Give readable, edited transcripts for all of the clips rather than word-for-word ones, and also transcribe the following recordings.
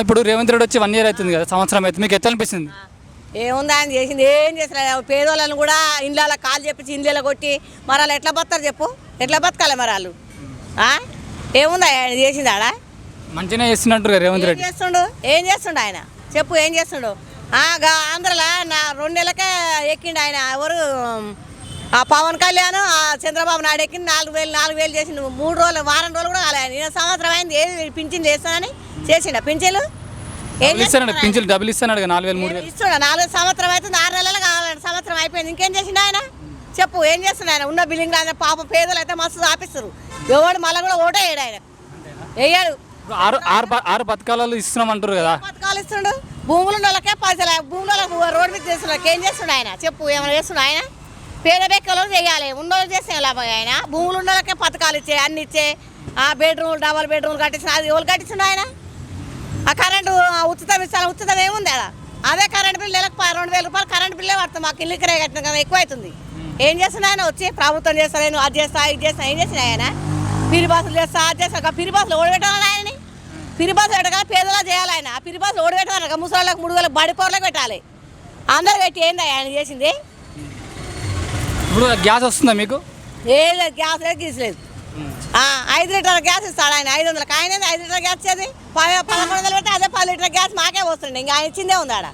ఇప్పుడు రేవంత్ రెడ్డి వచ్చి 1 ఇయర్ అవుతుంది కదా, సంవత్సరం అయితే మీకు ఎట్లా అనిపిస్తుంది? ఏముంది ఆయన చేసింది ఏం చేస్తున్నారు? పేదోళ్ళని కూడా ఇండ్ల కాలు చెప్పించి ఇండ్ల కొట్టి మరి వాళ్ళు ఎట్లా బతారు చెప్పు? ఎట్లా బతకాలి మరి వాళ్ళు? ఏముంది ఆయన చేసింది ఆడ? మంచిగా చేస్తున్నట్టు రేవంత్ రెడ్డి ఏం చేస్తుండు ఆయన చెప్పు? ఏం చేస్తుండు? ఆంధ్రలో నా 2 నెలలకే ఎక్కిండు ఆయన. ఎవరు? ఆ పవన్ కళ్యాణ్ చంద్రబాబు నాయుడు ఎక్కింది 4,000 చేసిండు. 3 రోజులు వారం రోజులు కూడా కాలేదు. నేను సంవత్సరం అయింది ఏది పింఛన్ చేస్తానని చేసిండ పింఛన్లు పింఛన్లు డబ్బులు ఇస్తున్నాడు 4,000 ఇస్తున్నా. 4 సంవత్సరం అయితే 6 నెలలు కావాలండి. సంవత్సరం అయిపోయింది. ఇంకేం చేసిండు ఆయన చెప్పు? ఏం చేస్తుండ ఆయన? ఉన్న బిల్డింగ్ ఆయన పాపం పేదలు అయితే మస్తు ఆపిస్తారు. ఎవడు మళ్ళీ కూడా ఓటే వేయడు ఆయన, వేయడు. 6 పథకాలు ఇస్తున్నాం అంటారు కదా, పథకాలు ఇస్తుండు. భూములు ఉన్న వాళ్ళకే పైసలు, భూముల రోడ్డు మీద చేస్తున్నాడు. ఏం చేస్తుండ ఆయన చెప్పు? ఏమైనా చేస్తుండ ఆయన? పేద బెక్కలు చేయాలి, ఉన్నోళ్ళు చేస్తే లాభం ఆయన. భూములు ఉన్న వాళ్ళకే పథకాలు ఇచ్చే, అన్ని ఇచ్చే, బెడ్రూమ్లు డబల్ బెడ్రూమ్లు కట్టించిన. అది ఎవరు కట్టించుండు ఆయన? ఆ కరెంటు ఉచితం ఇస్తాను. ఉచితం ఏముంది అలా? అదే కరెంట్ బిల్లు నెలకు 2,000 రూపాయలు కరెంట్ బిల్లే పడుతుంది. మాకు ఇల్లు ఇక్కడే కట్టిన కదా, ఎక్కువ అవుతుంది. ఏం చేస్తున్నా ఆయన? వచ్చి ప్రభుత్వం చేస్తా, నేను అది చేస్తా ఇది చేస్తా. ఏం చేసిన ఆయన? పిరిబాసులు చేస్తా, అది చేస్తా. పిరిబాసులు ఓడిపెట్టాలని ఆయనని పిరిబాసులు పెట్టగా పేదలా చేయాలి ఆయన. ఆ పిరిబాసులు ఓడిపెట్టాలి. ముసలాళ్ళకి 3,000 బడిపోర్లకు పెట్టాలి. అందరు పెట్టి ఏంది ఆయన చేసింది? ఇప్పుడు గ్యాస్ వస్తుందా మీకు? ఏం లేదు, గ్యాస్ లేదు, గీసలేదు. 5 లీటర్ల గ్యాస్ ఇస్తాడు ఆయన. 500 ఆయన 5 లీటర్ల గ్యాస్ ఇచ్చేది 1100 పెట్టి అదే 10 లీటర్ల గ్యాస్ మాకే వస్తుండే. ఇంకా ఆయన ఇచ్చిందే ఉంది ఆడ.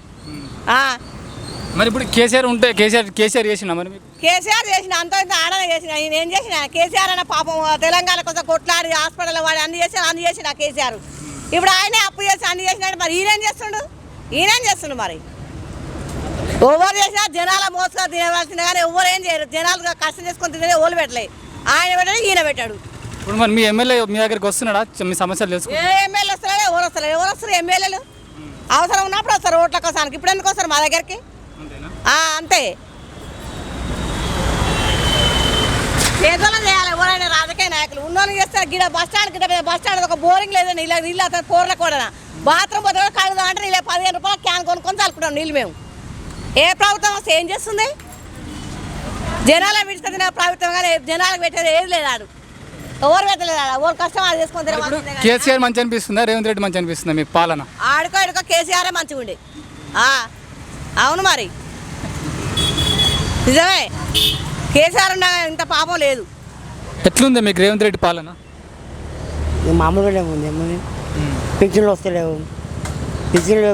మరి ఇప్పుడు కేసీఆర్ ఉంటే కేసీఆర్ చేసిన మరి మీకు? కేసీఆర్ చేసిన అంత ఇంత ఆడనే చేసిన. ఆయన ఏం చేసిన? కేసీఆర్ అన్న పాపం తెలంగాణ కోసం కొట్లాడి హాస్పిటల్ వాడి అన్ని చేసిన కేసీఆర్. ఇప్పుడు ఆయనే అప్పు చేసి అన్ని చేసినాడు. మరి ఈయనేం చేస్తుండు మరి? ఎవరు చేసినా జనాల మోసగా తినవలసిందే కానీ ఎవరు ఏం చేయరు. జనాలు కష్టం చేసుకొని తినే ఓళ్ళు పెట్టలేదు. ఆయన పెట్టాడు, ఈయన పెట్టాడు. ఇప్పుడు మరి మీ ఎమ్మెల్యే మీ దగ్గరికి వస్తున్నాడా? మీ సమస్యలు తెలుసు? ఏ ఎమ్మెల్యే వస్తారా? ఎవరు వస్తారు? ఎమ్మెల్యేలు అవసరం ఉన్నప్పుడు వస్తారు ఓట్ల కోసానికి. ఇప్పుడు ఎందుకు వస్తారు మా దగ్గరికి? అంతే. పేదోళ్ళని చేయాలి ఎవరైనా రాజకీయ నాయకులు. ఉన్నోళ్ళు చేస్తారు. గిడ బస్ స్టాండ్ ఒక బోరింగ్ లేదండి. నీళ్ళు అతను కూరల కూడా బాత్రూమ్ పోతే కడుగుదాం అంటే నీళ్ళు 15 రూపాయలు క్యాన్ కొనుక్కొని చల్లుకుంటాం నీళ్ళు మేము. ఏ ప్రభుత్వం వస్తే ఏం చేస్తుంది? జనాలు విడిచిన ప్రభుత్వం కానీ జనాలకు పెట్టేది ఏది లేదు. ఆడు ఎవరు పెట్టలేదు. ఎవరు కష్టం అది చేసుకొని కేసీఆర్ మంచి అనిపిస్తుందా, రేవంత్ రెడ్డి మంచి అనిపిస్తుందా మీకు పాలన? ఆడుకో కేసీఆర్ మంచిగా ఉండే. అవును మరి నిజమే. కేసీఆర్ ఉన్న ఇంత పాపం లేదు. ఎట్లుంది మీకు రేవంత్ రెడ్డి పాలన? మామూలుగానే ఉంది. ఏముంది? పింఛన్లు వస్తలేవు. పింఛన్లు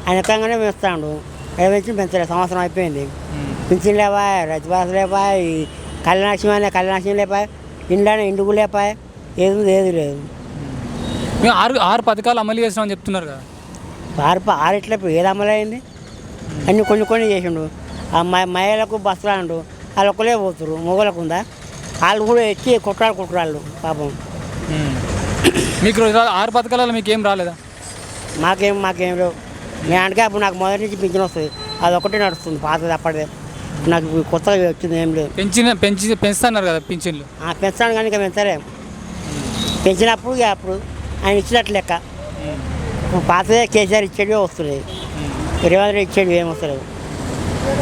ఆయన ఎక్కగానే వేస్తాడు. పెన్షన్ పెంచలేదు. సంవత్సరం అయిపోయింది. పింఛన్ లేపా, రైతు బాస్ లేపా, కళ్యాణాక్షం లేపా, ఇండుకు లేపా, ఏది లేదు. మేము 6 పథకాలు అమలు చేసినామని చెప్తున్నారు కదా. 6 ఇట్లా ఏది అమలు అయింది? అన్ని కొన్ని చేసిండు. ఆ మహిళలకు బస్సులు అండు వాళ్ళు ఒక్కలే పోతురు. మొగలకు ఉందా? వాళ్ళు కూడా ఎక్కి కుట్రాళ్ళు పాపం. మీకు 6 పథకాలలో మీకు ఏం రాలేదా? మాకేం లేవు. నేను అంటే అప్పుడు నాకు మొదటి నుంచి పింఛన్ వస్తుంది. అది ఒకటే నడుస్తుంది, పాతది అప్పటిదే. నాకు కొత్తగా వచ్చింది ఏం లేదు. పెంచుతున్నారు కదా పింఛన్లు? పెంచాను కానీ ఇంకా పెంచలే. పెంచినప్పుడు అప్పుడు ఆయన ఇచ్చినట్లు లెక్క. పాతదే కేసీఆర్ ఇచ్చేటివే వస్తున్నాయి. రేవంత్ రెడ్డి ఇచ్చేటివి ఏం వస్తలేవు.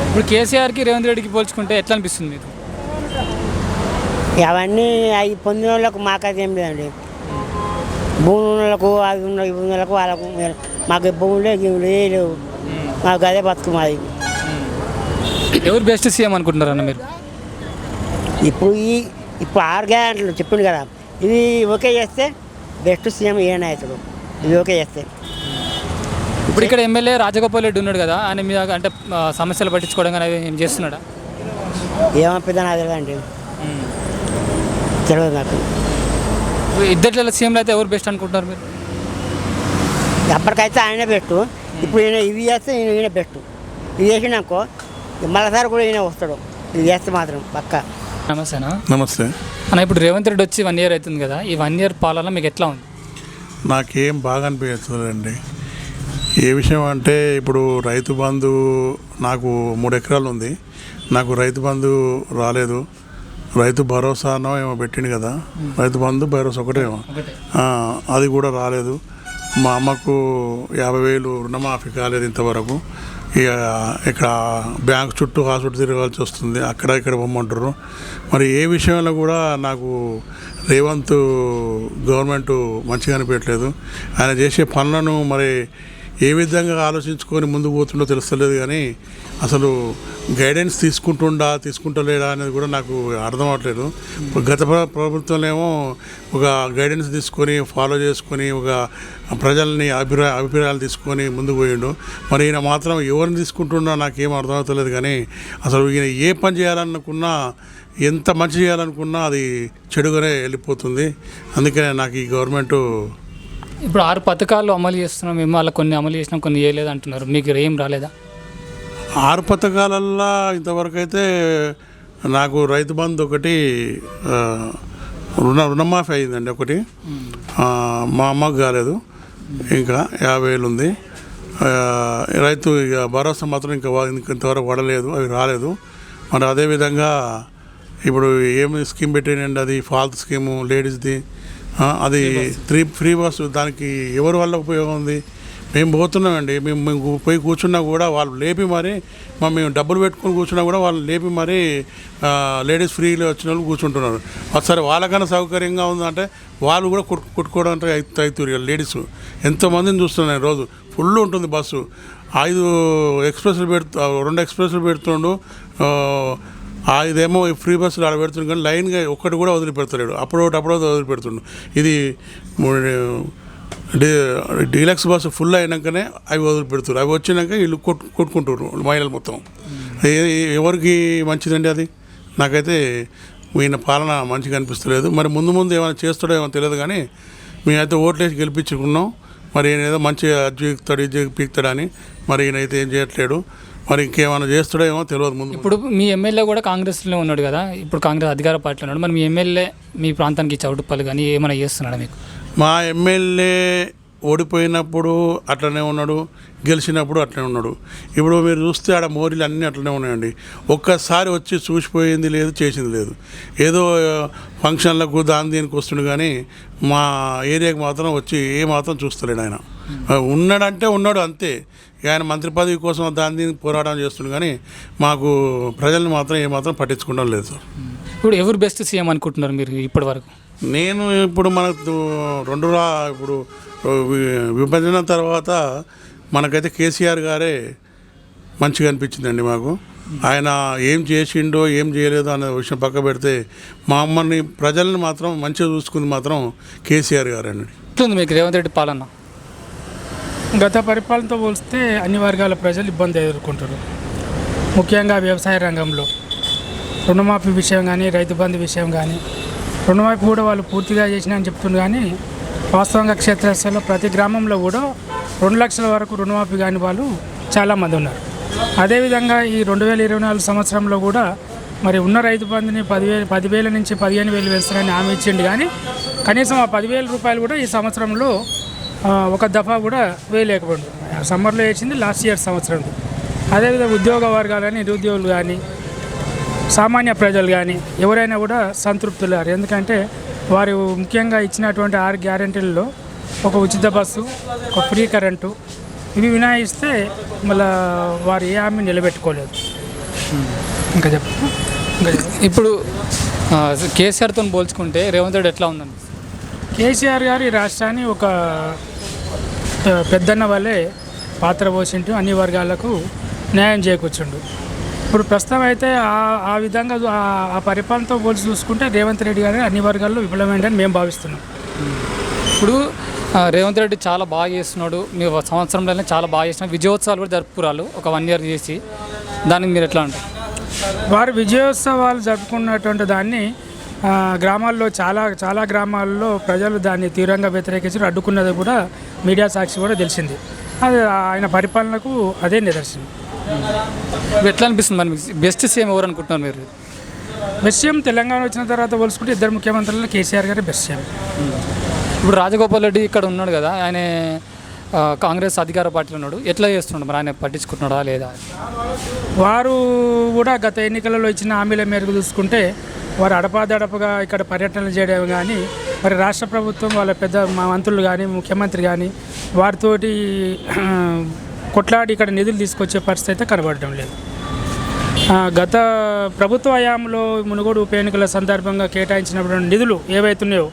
ఇప్పుడు కేసీఆర్కి రేవంత్ రెడ్డికి పోల్చుకుంటే ఎట్లా అనిపిస్తుంది మీకు? అవన్నీ అవి పొందిన వాళ్ళకు మాకైతే ఏం లేదండి. భూమి వాళ్ళకు అవి ఉన్న ఇవి ఉన్న వాళ్ళకు మాకు భూములే లేవు. మాకు అదే బతుకు మాది. ఎవరు బెస్ట్ సీఎం అనుకుంటున్నారు అన్న మీరు? ఇప్పుడు 6 గ్యారెంటీలు చెప్పిండు కదా, ఇది ఓకే చేస్తే బెస్ట్ సీఎం ఏ నాయకుడు ఇది ఓకే చేస్తే. ఇప్పుడు ఇక్కడ ఎమ్మెల్యే రాజగోపాల్ రెడ్డి ఉన్నాడు కదా, ఆయన మీద అంటే సమస్యలు పట్టించుకోవడం కానీ ఏం చేస్తున్నాడా? ఏమనిపిద్దా నాకు తెలియదండి, తెలియదు నాకు. ఇద్దరు సీఎంలు అయితే ఎవరు బెస్ట్ అనుకుంటున్నారు మీరు? ఎప్పటికైతే ఆయనే బెస్ట్. ఇప్పుడు ఇవి చేస్తే ఈయన బెస్ట్. ఇది చేసినాకో మరోసారి కూడా ఈయన వస్తాడు. ఇది చేస్తే మాత్రం పక్కా. నమస్తేనా? నమస్తే అన్న. ఇప్పుడు రేవంత్ రెడ్డి వచ్చి 1 ఇయర్ అవుతుంది కదా, ఈ 1 ఇయర్ పాలన మీకు ఎట్లా ఉంది? నాకేం బాగా అనిపిస్తుందండి. ఏ విషయం అంటే ఇప్పుడు రైతు బంధు నాకు 3 ఎకరాలు ఉంది. నాకు రైతు బంధు రాలేదు. రైతు భరోసానో ఏమో పెట్టిండు కదా, రైతు బంధు భరోసా ఒకటేమో, అది కూడా రాలేదు. మా అమ్మకు 50,000 రుణమాఫీ కాలేదు ఇంతవరకు. ఇక ఇక్కడ బ్యాంక్ చుట్టూ హాస్పిటల్ తిరగాల్సి వస్తుంది. అక్కడ ఇక్కడ పొమ్మంటారు. మరి ఏ విషయంలో కూడా నాకు రేవంత్ గవర్నమెంట్ మంచిగా అనిపించట్లేదు. ఆయన చేసే పనులను మరి ఏ విధంగా ఆలోచించుకొని ముందుకు పోతుండో తెలుస్తలేదు. కానీ అసలు గైడెన్స్ తీసుకుంటలేడా అనేది కూడా నాకు అర్థం అవ్వట్లేదు. గత ప్రభుత్వంలో ఏమో ఒక గైడెన్స్ తీసుకొని ఫాలో చేసుకొని ఒక ప్రజల్ని అభిప్రాయాలు తీసుకొని ముందుకు పోయిండు. మరి ఈయన మాత్రం ఎవరిని తీసుకుంటున్నా నాకేం అర్థం అవుతలేదు. కానీ అసలు ఈయన ఏ పని చేయాలనుకున్నా, ఎంత మంచి చేయాలనుకున్నా అది చెడుగానే వెళ్ళిపోతుంది. అందుకనే నాకు ఈ గవర్నమెంటు ఇప్పుడు 6 పథకాలు అమలు చేస్తున్నాం మేము, అలా కొన్ని అమలు చేసినాం, కొన్ని చేయలేదు అంటున్నారు. మీకు ఏం రాలేదా? 6 పథకాలల్లో ఇంతవరకు అయితే నాకు రైతు బంధు ఒకటి రుణమాఫీ అయిందండి ఒకటి. మా అమ్మకు కాలేదు, ఇంకా 50,000 ఉంది. రైతు ఇక భరోసా మాత్రం ఇంతవరకు పడలేదు, అవి రాలేదు. మరి అదేవిధంగా ఇప్పుడు ఏమి స్కీమ్ పెట్టినండి, అది ఫాల్త్ స్కీము లేడీస్ది, అది ఫ్రీ బస్సు. దానికి ఎవరి వల్ల ఉపయోగం ఉంది? మేము పోతున్నామండి, మేము పోయి కూర్చున్నా కూడా వాళ్ళు లేపి మరి మేము డబ్బులు పెట్టుకొని కూర్చున్నా కూడా వాళ్ళు లేపి మరి లేడీస్ ఫ్రీలో వచ్చిన వాళ్ళు కూర్చుంటున్నారు. సరే వాళ్ళకన్నా సౌకర్యంగా ఉందంటే వాళ్ళు కూడా కొట్టుకోవడానికి అవుతారు. లేడీస్ ఎంతోమందిని చూస్తున్నాను రోజు, ఫుల్ ఉంటుంది బస్సు. 2 ఎక్స్ప్రెస్లు పెడుతుండు, 5 ఫ్రీ బస్సులు ఆడ పెడుతుండు. కానీ లైన్గా ఒక్కటి కూడా వదిలిపెడతలేడు. అప్పుడో వదిలిపెడుతుండు. ఇది డీలక్స్ బస్సు ఫుల్ అయినాకనే అవి వదిలిపెడుతున్నారు. అవి వచ్చినాక వీళ్ళు కొట్టుకుంటారు మహిళలు మొత్తం. ఎవరికి మంచిదండి అది? నాకైతే ఈయన పాలన మంచిగా అనిపిస్తలేదు. మరి ముందు ఏమైనా చేస్తాడో ఏమో తెలియదు. కానీ మేమైతే ఓట్లేసి గెలిపించుకున్నాం. మరి ఈయన ఏదో మంచిగా ఇది పీక్తాడని మరి ఈయనైతే ఏం చేయట్లేడు. మరి ఇంకేమైనా చేస్తాడో ఏమో తెలియదు. ముందు ఇప్పుడు మీ ఎమ్మెల్యే కూడా కాంగ్రెస్లో ఉన్నాడు కదా, ఇప్పుడు కాంగ్రెస్ అధికార పార్టీలో ఉన్నాడు. మరి మీ ఎమ్మెల్యే మీ ప్రాంతానికి చౌటుప్పలు కానీ ఏమైనా చేస్తున్నాడా మీకు? మా ఎమ్మెల్యే ఓడిపోయినప్పుడు అట్లనే ఉన్నాడు, గెలిచినప్పుడు అట్లనే ఉన్నాడు. ఇప్పుడు మీరు చూస్తే ఆడ మోరీలు అన్నీ అట్లనే ఉన్నాయండి. ఒక్కసారి వచ్చి చూసిపోయింది లేదు, చేసింది లేదు. ఏదో ఫంక్షన్లకు దీనికి వస్తుండు. కానీ మా ఏరియాకి మాత్రం వచ్చి ఏ మాత్రం చూస్తలేడు. ఆయన ఉన్నాడంటే ఉన్నాడు అంతే. ఆయన మంత్రి పదవి కోసం దీనికి పోరాటం చేస్తుండు. కానీ మాకు ప్రజల్ని మాత్రం ఏమాత్రం పట్టించుకోవడం లేదు సార్. ఇప్పుడు ఎవరు బెస్ట్ సీఎం అనుకుంటున్నారు మీరు ఇప్పటి వరకు? నేను ఇప్పుడు మనకు ఇప్పుడు విభజన తర్వాత మనకైతే కేసీఆర్ గారే మంచిగా అనిపించిందండి మాకు. ఆయన ఏం చేసిండో ఏం చేయలేదో అనే విషయం పక్క పెడితే మా అమ్మని ప్రజల్ని మాత్రం మంచిగా చూసుకుంది మాత్రం కేసీఆర్ గారండి. ఎట్లుంది మీకు రేవంత్ రెడ్డి పాలన? గత పరిపాలనతో పోలిస్తే అన్ని వర్గాల ప్రజలు ఇబ్బంది ఎదుర్కొంటారు. ముఖ్యంగా వ్యవసాయ రంగంలో రుణమాఫీ విషయం కానీ, రైతు బంధు విషయం కానీ, రుణమాఫీ కూడా వాళ్ళు పూర్తిగా చేసినా అని చెప్తున్నారు. కానీ వాస్తవంగా క్షేత్రస్థాయిలో ప్రతి గ్రామంలో కూడా 2 లక్షల వరకు రుణమాఫీ కాని వాళ్ళు చాలామంది ఉన్నారు. అదేవిధంగా ఈ 2024 సంవత్సరంలో కూడా మరి ఉన్న రైతు బంధుని 10,000 నుంచి 15,000 వేస్తారని హామీ ఇచ్చిండు. కానీ కనీసం ఆ 10,000 రూపాయలు కూడా ఈ సంవత్సరంలో ఒక దఫా కూడా వేయలేకపోయింది. సమ్మర్లో వేసింది లాస్ట్ ఇయర్ సంవత్సరం. అదేవిధంగా ఉద్యోగ వర్గాలు కానీ, నిరుద్యోగులు కానీ, సామాన్య ప్రజలు కానీ ఎవరైనా కూడా సంతృప్తులేరు. ఎందుకంటే వారు ముఖ్యంగా ఇచ్చినటువంటి 6 గ్యారెంటీలలో ఒక ఉచిత బస్సు, ఒక ఫ్రీ కరెంటు, ఇవి వినాయిస్తే మళ్ళీ వారు ఏ హామీ నిలబెట్టుకోలేదు. ఇంకా ఇప్పుడు కేసీఆర్తో పోల్చుకుంటే రేవంత్ రెడ్డి ఎట్లా ఉందండి? కేసీఆర్ గారు ఈ రాష్ట్రాన్ని ఒక పెద్దన్న వల్లే పాత్ర పోసింటూ అన్ని వర్గాలకు న్యాయం చేకూర్చుండు. ఇప్పుడు ప్రస్తుతం అయితే ఆ విధంగా ఆ పరిపాలనతో పోల్చి చూసుకుంటే రేవంత్ రెడ్డి గారు అన్ని వర్గాల్లో విఫలమైందని మేము భావిస్తున్నాం. ఇప్పుడు రేవంత్ రెడ్డి చాలా బాగా చేస్తున్నాడు, మీరు సంవత్సరంలోనే చాలా బాగా చేసిన విజయోత్సవాలు కూడా జరుపుకురాలు ఒక 1 ఇయర్ చేసి, దానికి మీరు ఎట్లా అంటారు? వారు విజయోత్సవాలు జరుపుకున్నటువంటి దాన్ని గ్రామాల్లో చాలా గ్రామాల్లో ప్రజలు దాన్ని తీవ్రంగా వ్యతిరేకించి అడ్డుకున్నది కూడా మీడియా సాక్షి కూడా తెలిసింది. అది ఆయన పరిపాలనకు అదే నిదర్శనం. ఎట్లా అనిపిస్తుంది మరి? బెస్ట్ సీఎం ఎవరు అనుకుంటున్నారు మీరు? బెస్ట్ సీఎం తెలంగాణ వచ్చిన తర్వాత పోల్చుకుంటే 2 ముఖ్యమంత్రులలో కేసీఆర్ గారే బెస్ట్ సీఎం. ఇప్పుడు రాజగోపాల్ రెడ్డి ఇక్కడ ఉన్నాడు కదా, ఆయన కాంగ్రెస్ అధికార పార్టీలో ఉన్నాడు, ఎట్లా చేస్తున్నాడు మరి? ఆయన పట్టించుకుంటున్నాడా లేదా? వారు కూడా గత ఎన్నికలలో ఇచ్చిన హామీల మేరకు చూసుకుంటే వారు అడపాదడపగా ఇక్కడ పర్యటనలు చేయడం కానీ, మరి రాష్ట్ర ప్రభుత్వం వాళ్ళ పెద్ద మంత్రులు కానీ, ముఖ్యమంత్రి కానీ వారితోటి కొట్లాడి ఇక్కడ నిధులు తీసుకొచ్చే పరిస్థితి అయితే కనబడటం లేదు. గత ప్రభుత్వ హయాంలో మునుగోడు ఉప ఎన్నికల సందర్భంగా కేటాయించినటువంటి నిధులు ఏవైతున్నాయో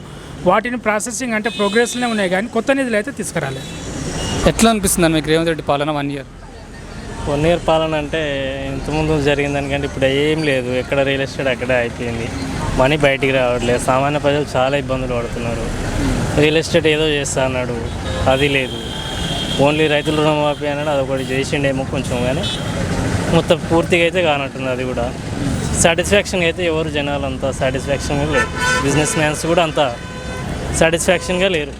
వాటిని ప్రాసెసింగ్ అంటే ప్రోగ్రెస్లోనే ఉన్నాయి, కానీ కొత్త నిధులు అయితే తీసుకురాలేదు. ఎట్లా అనిపిస్తుంది మీకు రేవంత్ రెడ్డి పాలన 1 ఇయర్? 1 ఇయర్ పాలన అంటే ఇంతకుముందు జరిగిన దానికంటే ఇప్పుడు ఏం లేదు. ఎక్కడ రియల్ ఎస్టేట్ అక్కడే అయిపోయింది, మనీ బయటికి రావట్లేదు, సామాన్య ప్రజలు చాలా ఇబ్బందులు పడుతున్నారు. రియల్ ఎస్టేట్ ఏదో చేస్తా అన్నాడు, అది లేదు. ఓన్లీ రైతుల రుణమాఫీ అన్నాడు, అదొకటి చేసిండేమో కొంచెం, కానీ మొత్తం పూర్తిగా అయితే కానట్టుంది. అది కూడా సాటిస్ఫాక్షన్ అయితే ఎవరు జనాలు అంతా సాటిస్ఫాక్షన్గా లేరు. బిజినెస్ మ్యాన్స్ కూడా అంత సాటిస్ఫాక్షన్గా లేరు.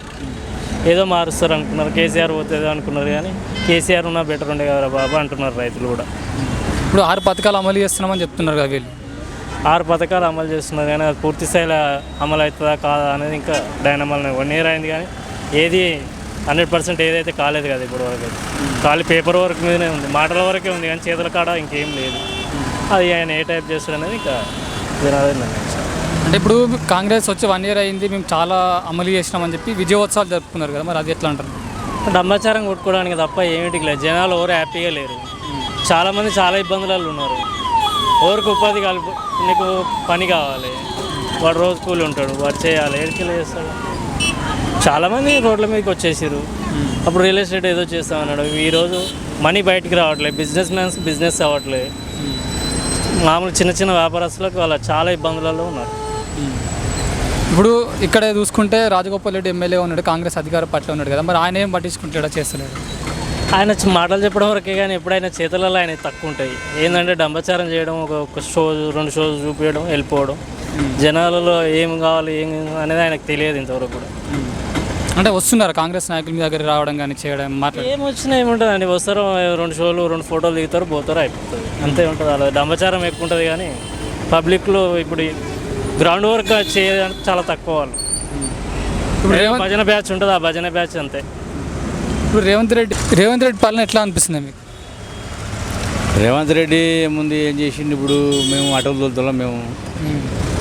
ఏదో మారుస్తారు అనుకున్నారు, కేసీఆర్ పోతుందో అనుకున్నారు, కానీ కేసీఆర్ ఉన్నా బెటర్ ఉండే కదా బాబా అంటున్నారు రైతులు కూడా. ఇప్పుడు 6 పథకాలు అమలు చేస్తున్నామని చెప్తున్నారు కదా వీళ్ళు. 6 పథకాలు అమలు చేస్తున్నారు, కానీ అది పూర్తి స్థాయిలో అమలు అవుతుందా కాదా అనేది ఇంకా డైనమల్ 1 ఇయర్ అయింది, కానీ ఏది 100% ఏదైతే కాలేదు కదా ఇప్పుడు వరకు. ఖాళీ పేపర్ వర్క్ మీదనే ఉంది, మాటల వరకే ఉంది, కానీ చేతుల కాడ ఇంకేం లేదు. అది ఆయన ఏ టైప్ చేస్తాడు అనేది ఇంకా అంటే ఇప్పుడు కాంగ్రెస్ వచ్చి 1 ఇయర్ అయింది, మేము చాలా అమలు చేసినామని చెప్పి విజయోత్సవాలు జరుపుకున్నారు కదా, మరి అది ఎట్లా అంటారు? డమ్మాచారం కొట్టుకోవడానికి తప్ప ఏమిటికి లేదు. జనాలు ఎవరు హ్యాపీగా లేరు. చాలామంది చాలా ఇబ్బందులలో ఉన్నారు. ఎవరికి ఉపాధి నీకు పని కావాలి, వాడు రోజు కూలి ఉంటాడు, వాడు చేయాలి, ఎడికెళ్ళి చేస్తాడు. చాలామంది రోడ్ల మీదకి వచ్చేసారు. అప్పుడు రియల్ ఎస్టేట్ ఏదో చేస్తామన్నాడు, ఈరోజు మనీ బయటికి రావట్లేదు, బిజినెస్ మ్యాన్స్కి బిజినెస్ అవ్వట్లేదు, మామూలు చిన్న చిన్న వ్యాపారస్తులకు వాళ్ళ చాలా ఇబ్బందులలో ఉన్నారు. ఇప్పుడు ఇక్కడ చూసుకుంటే రాజగోపాల్ రెడ్డి ఎమ్మెల్యే ఉన్నాడు, కాంగ్రెస్ అధికార పార్టీలో ఉన్నాడు కదా, మరి ఆయన ఏం పట్టించుకుంటాడో చేస్తలేడు. ఆయన మాటలు చెప్పడం వరకే, కానీ ఎప్పుడైనా చేతులలో ఆయన తక్కువ ఉంటాయి. ఏంటంటే డంబచారం చేయడం, ఒక షో 2 షోలు చూపించడం, వెళ్ళిపోవడం, జనాలలో ఏం కావాలి ఏం అనేది ఆయనకు తెలియదు ఇంతవరకు కూడా. అంటే వస్తున్నారు కాంగ్రెస్ నాయకుల మీ దగ్గర రావడం కానీ చేయడం మాట్లాడు ఏం వచ్చినా ఏముంటుందండి, వస్తారు 2 షోలు 2 ఫోటోలు దిగుతారు, పోతారు, అయిపోతుంది, అంతే ఉంటుంది. అలా డంబచారం ఎక్కువ ఉంటుంది, కానీ పబ్లిక్లో ఇప్పుడు గ్రౌండ్ వర్క్ చేయడానికి చాలా తక్కువ వాళ్ళు. ఇప్పుడు భజన బ్యాచ్ ఉంటుంది, ఆ భజన బ్యాచ్ అంతే. ఇప్పుడు రేవంత్ రెడ్డి పాలన ఎట్లా అనిపిస్తుంది మీకు? రేవంత్ రెడ్డి ముందు ఏం చేసిండు, ఇప్పుడు మేము ఆటోలు తోలుతున్నాం మేము.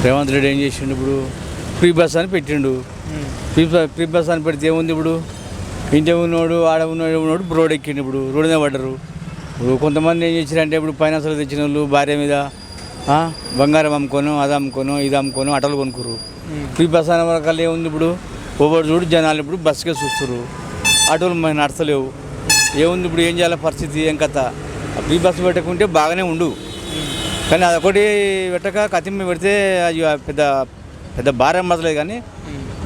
రేవంత్ రెడ్డి ఏం చేసిండు, ఇప్పుడు ఫ్రీ బస్ అని పెట్టిండు. ఫ్రీ బస్ అని పెడితే ఏముంది, ఇప్పుడు ఇంటి ఉన్నోడు ఆడ ఉన్నోడు రోడ్ ఎక్కిండు, ఇప్పుడు రోడ్ మీద పడ్డరు. ఇప్పుడు కొంతమంది ఏం చేశారంటే, ఇప్పుడు ఫైనాన్స్లో తెచ్చిన వాళ్ళు భార్య మీద బంగారం అమ్ముకోను, అది అమ్ముకోను, ఇది అమ్ముకోను ఆటోలు కొనుక్కురు. ఫ్రీ బస్ అనే వరకల్లా ఏముంది, ఇప్పుడు ఓవర్ చూడు జనాలు ఇప్పుడు బస్సుకే చూస్తారు, ఆటోలు మనకి నడచలేవు. ఏముంది ఇప్పుడు ఏం చేయాలి పరిస్థితి, ఏం కథ? ఫ్రీ బస్సు పెట్టకుంటే బాగానే ఉండు, కానీ అదొకటి పెట్టక కతిమ్మ పెడితే అది పెద్ద పెద్ద భారం పడలేదు. కానీ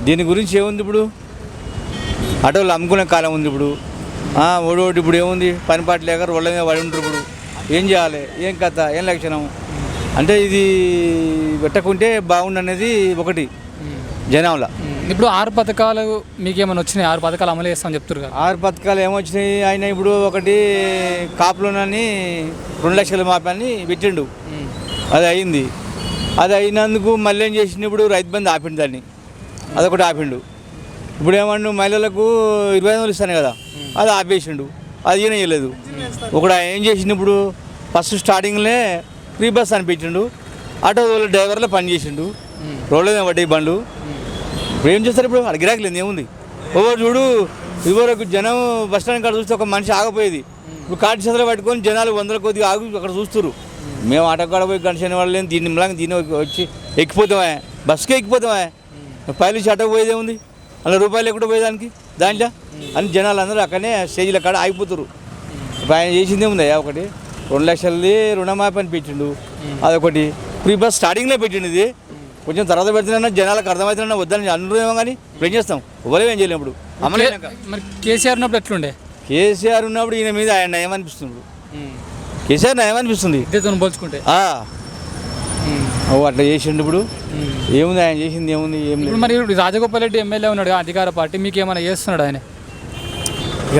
దీని గురించి ఏముంది, ఇప్పుడు ఆటోలు అమ్ముకునే కాలం ఉంది. ఇప్పుడు ఓడోటి ఇప్పుడు ఏముంది, పని పాట లేక రోడ్ల మీద పడి ఉంటారు. ఇప్పుడు ఏం చేయాలి, ఏం కథ, ఏం లక్షణం అంటే ఇది పెట్టకుంటే బాగుండు అనేది ఒకటి జనంలో. ఇప్పుడు 6 పథకాలు మీకేమైనా వచ్చినాయి? 6 పథకాలు అమలు చేస్తామని చెప్తారు కదా. 6 పథకాలు ఏమొచ్చినాయి ఆయన? ఇప్పుడు ఒకటి కాపులోనని 2 లక్షల మాపని పెట్టిండు, అది అయింది. అది అయినందుకు మళ్ళీ ఏం చేసిండు, ఇప్పుడు రైతు బంధు ఆపిండు, దాన్ని అదొకటి ఆపిండు. ఇప్పుడు ఏమన్నా మహిళలకు 25,000 ఇస్తాను కదా, అది ఆపేసిండు, అది ఈయన చేయలేదు. ఒకడు ఏం చేసిండు, ఇప్పుడు ఫస్ట్ స్టార్టింగ్లో ఫ్రీ బస్ అని పెట్టిండు, ఆటో డ్రైవర్లో పని చేసిండు, రోడ్ల మీద పడ్డాయి బండ్లు. ఇప్పుడు ఏం చేస్తారు, ఇప్పుడు అక్కడ గిరాకీ లేదు, ఏముంది? ఓవర్ చూడు, ఇదివరకు జనం బస్ స్టాండ్ కాడ చూస్తే ఒక మనిషి ఆగిపోయేది, ఇప్పుడు కార్డు చేతులు పట్టుకొని జనాలు 100 కొద్దిగా ఆగి అక్కడ చూస్తారు. మేము ఆటో కాడ పోయి గంట వాళ్ళు దీన్ని వచ్చి ఎక్కిపోతామే, బస్కే ఎక్కిపోతామే, పైలు ఆటో పోయేదే ఉంది, అలా రూపాయలు లేకుండా పోయేదానికి దాంట్లో అని జనాలు అందరూ అక్కడనే స్టేజ్ల కాడ ఆగిపోతారు. ఇప్పుడు ఆయన చేసిందే ఉంది ఒకటి 2 లక్షలది రుణమాఫీ అని పెట్టిండు, అదొకటి ఫ్రీ బస్ స్టార్టింగ్లో పెట్టిండు. ఇది కొంచెం తర్వాత పెడుతున్నా జనాలకు అర్థమవుతున్నా వద్దని అనుకునేమో, కానీ ఇప్పుడు ఏం చేస్తాం, ఎవరేం చేయలేము. ఇప్పుడు అమలైనాక మరి కేసీఆర్ ఉన్నప్పుడు ఎట్లుండే? కేసీఆర్ ఉన్నప్పుడు ఈయన మీద ఆయన నయం అనిపిస్తుంది. కేసీఆర్ నయం అనిపిస్తుంది పోల్చుకుంటే. అట్లా చేసిండు. ఇప్పుడు ఏముంది ఆయన చేసింది, ఏముంది? ఏం లేదు. మరి రాజగోపాల్ రెడ్డి ఎమ్మెల్యే ఉన్నాడు అధికార పార్టీ, మీకు ఏమైనా చేస్తున్నాడు ఆయన?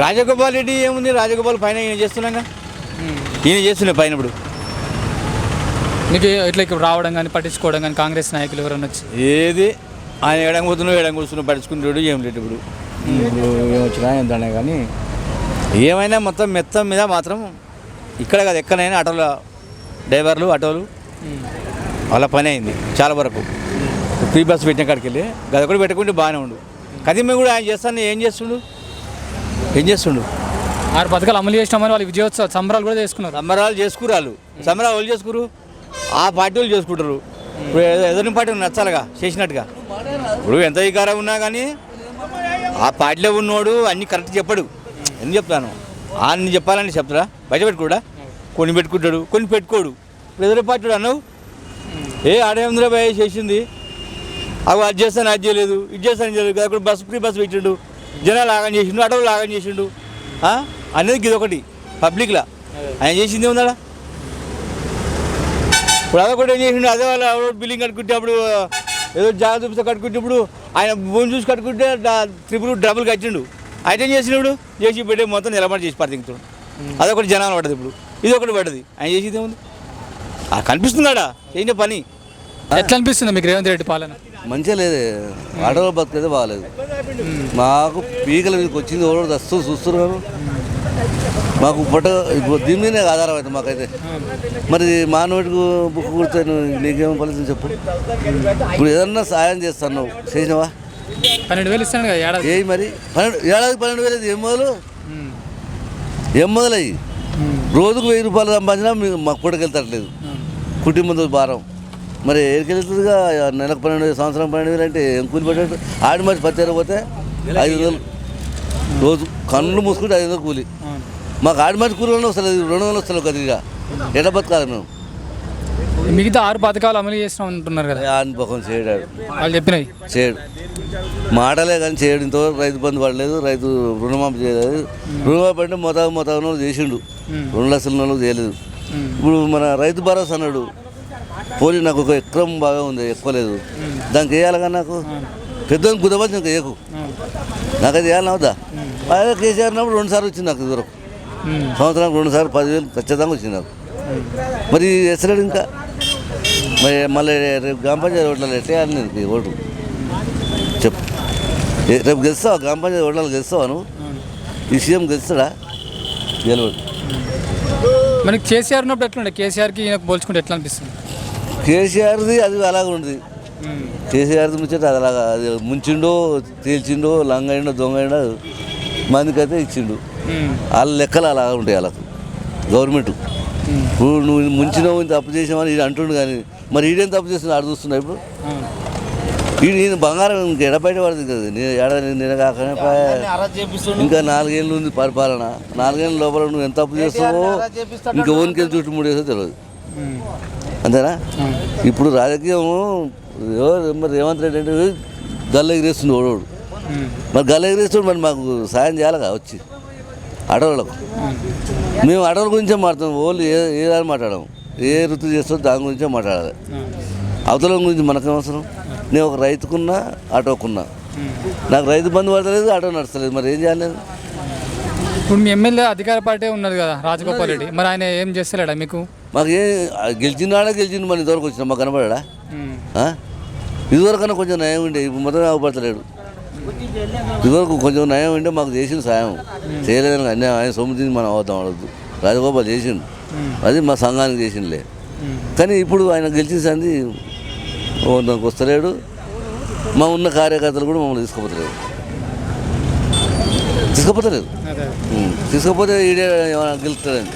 రాజగోపాల్ రెడ్డి ఏముంది, రాజగోపాల్ పైన ఈయన చేస్తున్నాగా, ఈయన చేస్తున్నాయి పైన. ఇప్పుడు మీకు ఇట్లా ఇక్కడ రావడం కానీ పట్టించుకోవడం కానీ కాంగ్రెస్ నాయకులు ఎవరైనా వచ్చి ఏది ఆయన ఎడంగోతున్నావు ఎడంగొస్తున్నావు పట్టించుకుంటాడు, ఏం లేదు. ఇప్పుడు ఏమొచ్చినా ఏంటనే, కానీ ఏమైనా మొత్తం మీద మాత్రం ఇక్కడ కాదు ఎక్కడైనా ఆటోల డ్రైవర్లు ఆటోలు వాళ్ళ పని అయింది చాలా వరకు. ఫ్రీ బస్ పెట్టిన కాడికి వెళ్ళి గది కూడా పెట్టుకుంటే బాగానే ఉండు. కదిమే కూడా ఆయన చేస్తాను ఏం చేస్తుండు 6 పథకాలు అమలు చేసినామని వాళ్ళు విజయోత్సవ సంబరాలు కూడా చేసుకున్నారు. సంబరాలు చేసుకురాలు సంబరాలు వాళ్ళు చేసుకురు, ఆ పార్టీ వాళ్ళు చేసుకుంటారు. ఇప్పుడు ఎదురు పార్టీ నచ్చాలిగా చేసినట్టుగా. ఇప్పుడు ఎంత అధికారం ఉన్నా కానీ ఆ పార్టీలో ఉన్నోడు అన్ని కరెక్ట్ చెప్పడు. ఎందుకు చెప్తాను, అన్ని చెప్పాలని చెప్తారా? బయట పెట్టుకోడా, కొన్ని పెట్టుకుంటాడు, కొన్ని పెట్టుకోడు. ఇప్పుడు ఎదురు పార్టీ అన్నావు ఆడేంద్ర భయ చేసింది, అవి అది చేస్తాను అది చేయలేదు, ఇది చేస్తాను చేయలేదు. అక్కడ బస్సు ఫ్రీ బస్సు పెట్టిండు, జనాలు ఆగం చేసిండు, ఆటోలు ఆగం చేసిండు అనేది ఇది ఒకటి పబ్లిక్లా ఆయన చేసింది ఏముందా? ఇప్పుడు అదొకటి ఏం చేసిండు, అదే వాళ్ళ బిల్డింగ్ కట్టుకుంటే అప్పుడు ఏదో జాగ్రత్త చూపిస్తే కట్టుకుంటే ఇప్పుడు ఆయన భూమి చూసి కట్టుకుంటే డబుల్ కట్టిండు. ఆయన ఏం చేసినప్పుడు చేసి పెట్టే మొత్తం నిలబడి చేసి పడుతుంది. అదొకటి జనాలు పడ్డది. ఇప్పుడు ఇది ఒకటి పడ్డది. ఆయన చేసేది ఏముంది? కనిపిస్తున్నాడా చేసిన పని? ఎట్లా అనిపిస్తుంది మీకు రేవంత్ రెడ్డి పాలన? మంచిగా లేదే, ఆడవాళ్ళు బతికేదే బాగాలేదు. మాకు పీకల మీదకి వచ్చింది ఎవరు వస్తూ చూస్తున్నారు. మాకు ఇప్పుడు దీని మీదనే ఆధారం అవుతుంది మాకైతే. మరి మా నోటికి బుక్ కుడితే నీకేమో ఫలితం చెప్పు. ఇప్పుడు ఏదన్నా సాయం చేస్తాను, చేసినవా? 12,000 ఇస్తాను కదా ఏడాది. ఏ మరి ఏడాదికి 12,000 ఏం మొదలు ఏం మొదలయ్యి రోజుకు 1000 రూపాయలు సంపాదించినా మాకు పూటకెళ్తట్లేదు. కుటుంబంతో భారం మరి ఎక్కడికెళ్తుందిగా. నెలకు 12,000, సంవత్సరం 12,000 అంటే ఏం కూలి పడ్డట్టు. ఆడి మనిషి 10 పోతే 500 రోజు కళ్ళు మూసుకుంటే 500 కూలి. మాకు ఆడి మనిషి కూలీలోనే వస్తలేదు, 200 వస్తలేదు కొద్దిగా. ఎట్లా బతకాలి మేము? మిగతా 6 పథకాలు అమలు చేసినాం అంటున్నారు కదా, అనుభవం చేయడు, వాళ్ళు చెప్పినవి చేయడు. మాటలే కానీ చేయడు. ఇంతవరకు రైతు బంధు పడలేదు, రైతు రుణమాఫీ చేయలేదు. రుణమాఫీ అంటే మొత్తం చేసిండు, 2 లక్షల చేయలేదు. ఇప్పుడు మన రైతు భరోసా అన్నాడు, పోనీ నాకు ఒక ఎకరం బాగా ఉంది, ఎక్కువ లేదు, దానికి వేయాలిగా. నాకు పెద్ద కుదబడి ఇంకా ఏకు నాకైతే వేయాలని అవుదా? అదే కేసీఆర్ అన్నప్పుడు 2 సార్లు వచ్చింది నాకు. ఇదివరకు సంవత్సరానికి 2 సార్లు 10,000 ఖచ్చితంగా వచ్చింది నాకు. మరి వేస్తలేడు ఇంకా. మరి మళ్ళీ రేపు గ్రామ పంచాయతీ ఓట్లలో ఎట్టేయాలి నేను ఓటు చెప్పు. రేపు గెలుస్తావా? గ్రామ పంచాయతీ ఓట్లలో గెలుస్తావా నువ్వు? ఈ సీఎం గెలుస్తాడా? గెలవడు. మనకి కేసీఆర్ ఉన్నప్పుడు ఎట్లుండే? కేసీఆర్కి ఈయనకు పోల్చుకుంటే ఎట్లా అనిపిస్తుంది? కేసీఆర్ది అది అలాగే ఉంది. కేసీఆర్ది ముచ్చట అది అలాగా, అది ముంచిండో తేల్చిండో లంగైండో దొంగైండో మందికైతే ఇచ్చిండు. వాళ్ళ లెక్కలు అలాగా ఉంటాయి వాళ్ళకు. గవర్నమెంట్ ఇప్పుడు నువ్వు ముంచినావు, ఇంత తప్పు చేసినావని ఈయన అంటుండు. కానీ మరి ఈడేం తప్పు చేస్తున్నా ఆడ చూస్తున్నా. ఇప్పుడు ఈయన బంగారం ఇంక ఎడబయట పడుతుంది కదా. నేను ఏడాది నినగాకనే ఇంకా 4 ఏళ్ళు ఉంది పరిపాలన. 4 ఏళ్ళ లోపల నువ్వు ఎంత తప్పు చేస్తావో ఇంకా ఓన్కెళ్ళి చుట్టూ 3 వేసో తెలియదు. అంతేనా? ఇప్పుడు రాజకీయం మరి రేవంత్ రెడ్డి అంటే గల్ల ఎగిరేస్తుంది ఓడోడు. మరి గల్ల ఎగిరేస్తుడు, మరి మాకు సాయం చేయాలిగా వచ్చి ఆడవాళ్ళకు. మేము ఆడవాళ్ళ గురించే మాట్లాడతాం. ఓళ్ళు ఏదని మాట్లాడము, ఏ వృత్తి చేస్తారో దాని గురించే మాట్లాడాలి. అవతల గురించి మనకేం అవసరం? నేను ఒక రైతుకున్నా ఆటోకున్నా, నాకు రైతు బంధు పడతలేదు, ఆటో నడుస్తలేదు, మరి ఏం చేయాలి? ఇప్పుడు మీ ఎమ్మెల్యే అధికార పార్టీ ఉన్నది కదా రాజగోపాల్ రెడ్డి, మరి ఆయన ఏం చేస్తలేడా మీకు? మాకు గెలిచిందాడా గెలిచింది, మన ఇంతవరకు వచ్చినా మాకు కనపడా? ఇదివరకన్నా కొంచెం నయం ఉండే, ఇప్పుడు మొత్తం అవపడతలేడు. ఇదివరకు కొంచెం నయం ఉంటే మాకు చేసిండు సాయం. చేయలేదని అన్యాయం ఆయన సొమ్ము మనం అవుతాం అడగద్దు. రాజగోపాల్ చేసిండు, అది మా సంఘానికి చేసిండులే. కానీ ఇప్పుడు ఆయన గెలిచిన సంది నాకు వస్తలేడు. మా ఉన్న కార్యకర్తలు కూడా మమ్మల్ని తీసుకుపోతలేదు. తీసుకపోతే ఈడే గెలుస్తాడండి.